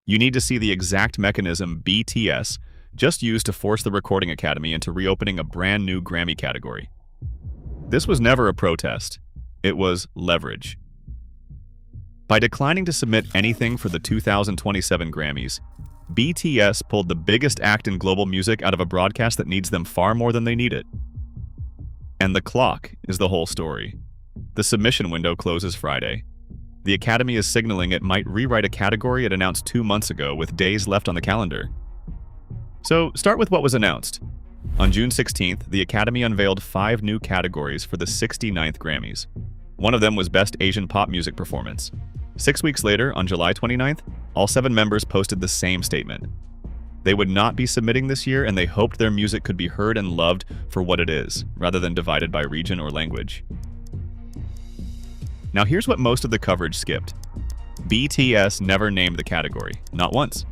You need to see the exact mechanism BTS just used to force the Recording Academy into reopening a brand new Grammy category. This was never a protest. It was leverage. By declining to submit anything for the 2027 Grammys, BTS pulled the biggest act in global music out of a broadcast that needs them far more than they need it. And the clock is the whole story. The submission window closes Friday. The Academy is signaling it might rewrite a category it announced 2 months ago with days left on the calendar. So, start with what was announced. On June 16th, the Academy unveiled 5 new categories for the 69th Grammys. One of them was Best Asian Pop Music Performance. 6 weeks later, on July 29th, all 7 members posted the same statement. They would not be submitting this year, and they hoped their music could be heard and loved for what it is, rather than divided by region or language. Now here's what most of the coverage skipped. BTS never named the category, not once.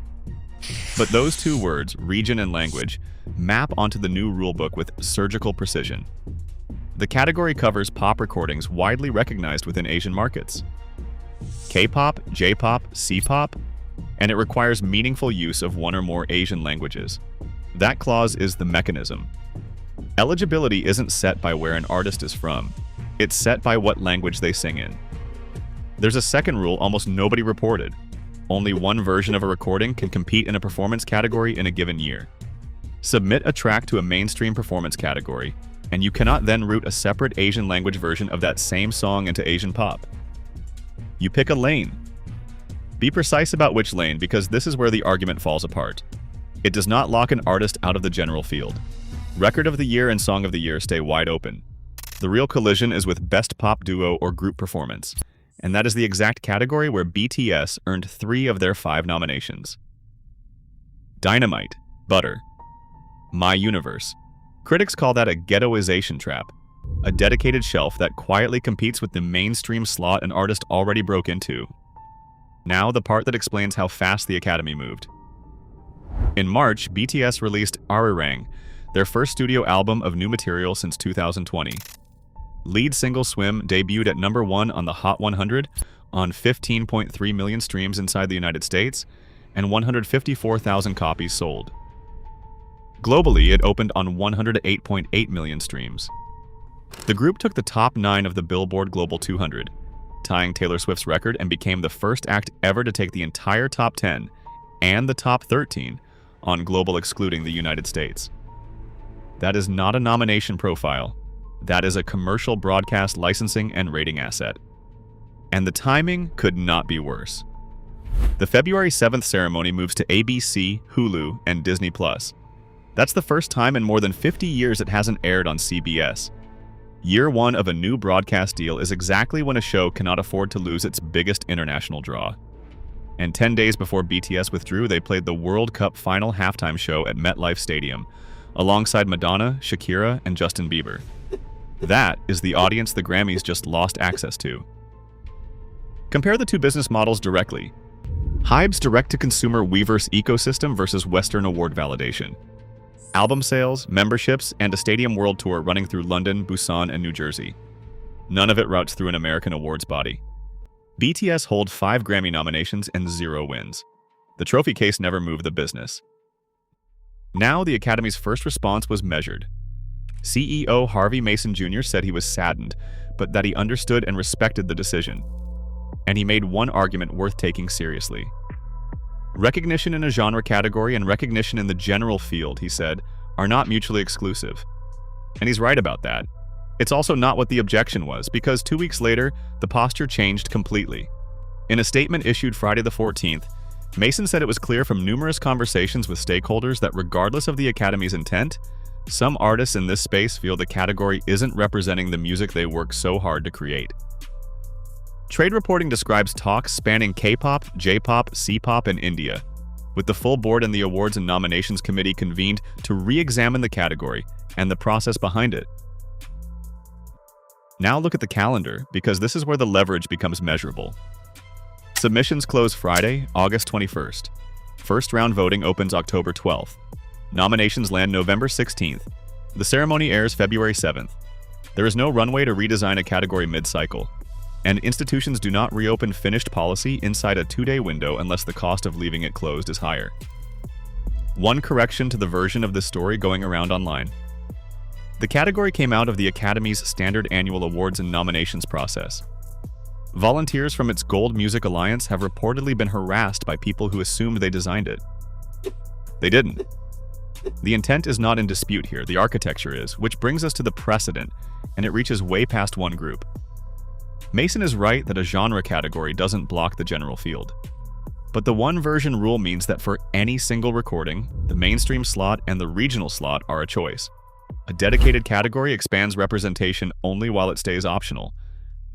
But those 2 words, region and language, map onto the new rulebook with surgical precision. The category covers pop recordings widely recognized within Asian markets. K-pop, J-pop, C-pop, and it requires meaningful use of 1 or more Asian languages. That clause is the mechanism. Eligibility isn't set by where an artist is from. It's set by what language they sing in. There's a second rule almost nobody reported. Only one version of a recording can compete in a performance category in a given year. Submit a track to a mainstream performance category, and you cannot then route a separate Asian language version of that same song into Asian pop. You pick a lane. Be precise about which lane, because this is where the argument falls apart. It does not lock an artist out of the general field. Record of the Year and Song of the Year stay wide open. The real collision is with Best Pop Duo or Group Performance, and that is the exact category where BTS earned 3 of their 5 nominations. Dynamite, Butter, My Universe. Critics call that a ghettoization trap, a dedicated shelf that quietly competes with the mainstream slot an artist already broke into. Now the part that explains how fast the Academy moved. In March, BTS released Arirang, their first studio album of new material since 2020. Lead single Swim debuted at number 1 on the Hot 100 on 15.3 million streams inside the United States and 154,000 copies sold. Globally, it opened on 108.8 million streams. The group took the top 9 of the Billboard Global 200, tying Taylor Swift's record, and became the first act ever to take the entire top 10 and the top 13 on Global excluding the United States. That is not a nomination profile. That is a commercial broadcast licensing and rating asset. And the timing could not be worse. The February 7th ceremony moves to ABC, Hulu, and Disney+. That's the first time in more than 50 years it hasn't aired on CBS. Year 1 of a new broadcast deal is exactly when a show cannot afford to lose its biggest international draw. And 10 days before BTS withdrew, they played the World Cup final halftime show at MetLife Stadium, alongside Madonna, Shakira, and Justin Bieber. That is the audience the Grammys just lost access to. Compare the 2 business models directly. HYBE's direct-to-consumer Weverse ecosystem versus Western award validation. Album sales, memberships, and a stadium world tour running through London, Busan, and New Jersey. None of it routes through an American awards body. BTS hold 5 Grammy nominations and 0 wins. The trophy case never moved the business. Now the Academy's first response was measured. CEO Harvey Mason Jr. said he was saddened, but that he understood and respected the decision. And he made one argument worth taking seriously. Recognition in a genre category and recognition in the general field, he said, are not mutually exclusive. And he's right about that. It's also not what the objection was, because 2 weeks later, the posture changed completely. In a statement issued Friday the 14th, Mason said it was clear from numerous conversations with stakeholders that regardless of the Academy's intent, some artists in this space feel the category isn't representing the music they work so hard to create. Trade reporting describes talks spanning K-pop, J-pop, C-pop, and India, with the full board and the Awards and Nominations Committee convened to re-examine the category and the process behind it. Now look at the calendar, because this is where the leverage becomes measurable. Submissions close Friday, August 21st. First round voting opens October 12th. Nominations land November 16th. The ceremony airs February 7th. There is no runway to redesign a category mid-cycle. and institutions do not reopen finished policy inside a 2-day window unless the cost of leaving it closed is higher. One correction to the version of this story going around online. The category came out of the Academy's standard annual awards and nominations process. Volunteers from its Gold Music Alliance have reportedly been harassed by people who assumed they designed it. They didn't. The intent is not in dispute here, the architecture is, which brings us to the precedent, and it reaches way past one group. Mason is right that a genre category doesn't block the general field. But the one-version rule means that for any single recording, the mainstream slot and the regional slot are a choice. A dedicated category expands representation only while it stays optional.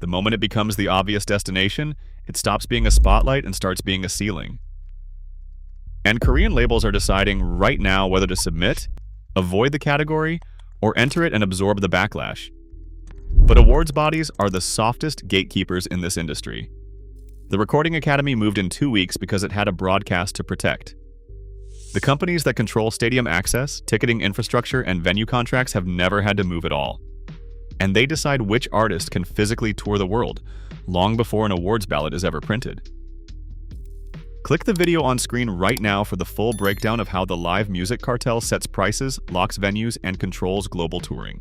The moment it becomes the obvious destination, it stops being a spotlight and starts being a ceiling. And Korean labels are deciding right now whether to submit, avoid the category, or enter it and absorb the backlash. But awards bodies are the softest gatekeepers in this industry. The Recording Academy moved in 2 weeks because it had a broadcast to protect. The companies that control stadium access, ticketing infrastructure, and venue contracts have never had to move at all. And they decide which artist can physically tour the world, long before an awards ballot is ever printed. Click the video on screen right now for the full breakdown of how the live music cartel sets prices, locks venues, and controls global touring.